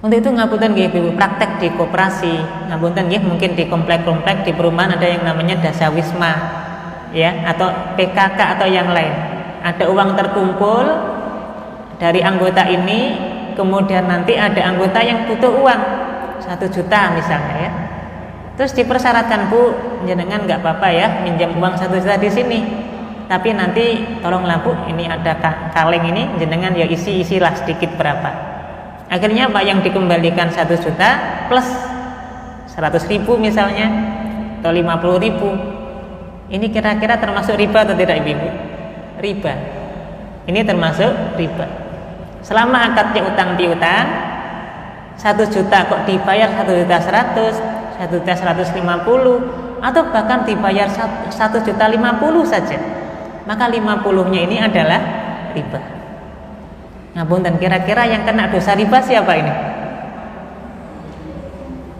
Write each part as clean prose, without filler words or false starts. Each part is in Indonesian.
Untuk itu ngapunten nggih Ibu, praktek di koperasi, ngapunten nggih, mungkin di komplek-komplek di perumahan ada yang namanya dasawisma ya, atau PKK atau yang lain. Ada uang terkumpul dari anggota ini, kemudian nanti ada anggota yang butuh uang 1 juta misalnya ya. Terus dipersyaratkan, Bu, jenengan nggak apa-apa ya minjam uang 1 juta di sini. Tapi nanti tolonglah Bu, ini ada kaleng ini, jenengan ya isilah sedikit berapa. Akhirnya Pak yang dikembalikan 1 juta plus 100.000 misalnya atau 50.000. Ini kira-kira termasuk riba atau tidak Ibu? Riba. Ini termasuk riba. Selama akadnya utang piutang 1 juta kok dibayar 1.100.000, 1.150.000, atau bahkan dibayar 1.050.000 saja, maka 50-nya ini adalah riba. Ngapunten, kira-kira yang kena dosa riba siapa ini?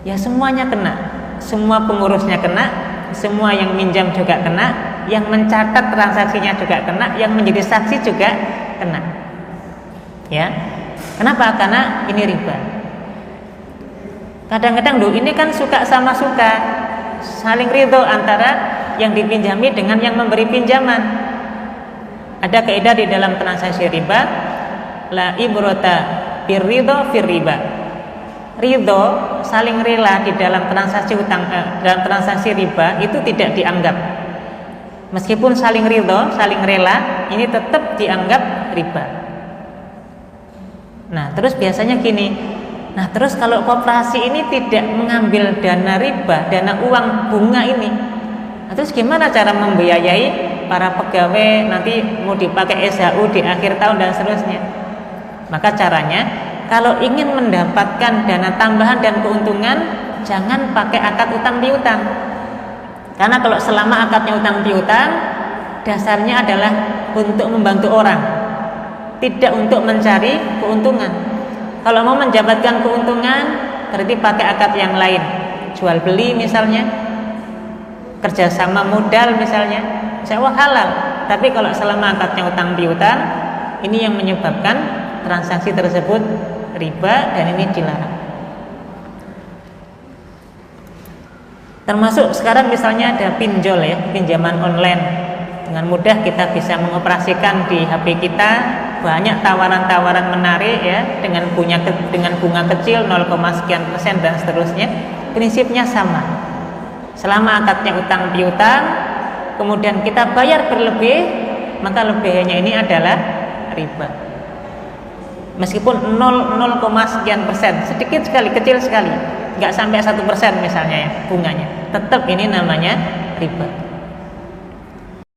Ya semuanya kena, semua pengurusnya kena, semua yang minjam juga kena, yang mencatat transaksinya juga kena, yang menjadi saksi juga kena. Ya, kenapa? Karena ini riba. Kadang-kadang ini kan suka sama suka, saling ridho antara yang dipinjami dengan yang memberi pinjaman. Ada kaidah di dalam transaksi riba, la ibrata birridho firriba. Ridho, saling rela di dalam transaksi utang, dalam transaksi riba itu tidak dianggap. Meskipun saling ridho, saling rela, ini tetap dianggap riba. Nah, terus biasanya gini. Nah, terus kalau koperasi ini tidak mengambil dana riba, dana uang bunga ini, nah, terus gimana cara membiayai para pegawai nanti mau dipakai SHU di akhir tahun dan seterusnya? Maka caranya, kalau ingin mendapatkan dana tambahan dan keuntungan, jangan pakai akad utang piutang. Karena kalau selama akadnya utang piutang, dasarnya adalah untuk membantu orang, tidak untuk mencari keuntungan. Kalau mau mendapatkan keuntungan, berarti pakai akad yang lain, jual beli misalnya, kerjasama modal misalnya, insya Allah halal. Tapi kalau selama akadnya utang piutang, ini yang menyebabkan transaksi tersebut riba dan ini dilarang. Termasuk sekarang misalnya ada pinjol ya, pinjaman online. Dengan mudah kita bisa mengoperasikan di HP kita, banyak tawaran-tawaran menarik ya, dengan bunga kecil 0,sekian% dan seterusnya. Prinsipnya sama. Selama akadnya utang piutang, kemudian kita bayar berlebih, maka lebihnya ini adalah riba. Meskipun 0,sekian%, sedikit sekali, kecil sekali, nggak sampai 1% misalnya ya bunganya, tetap ini namanya riba.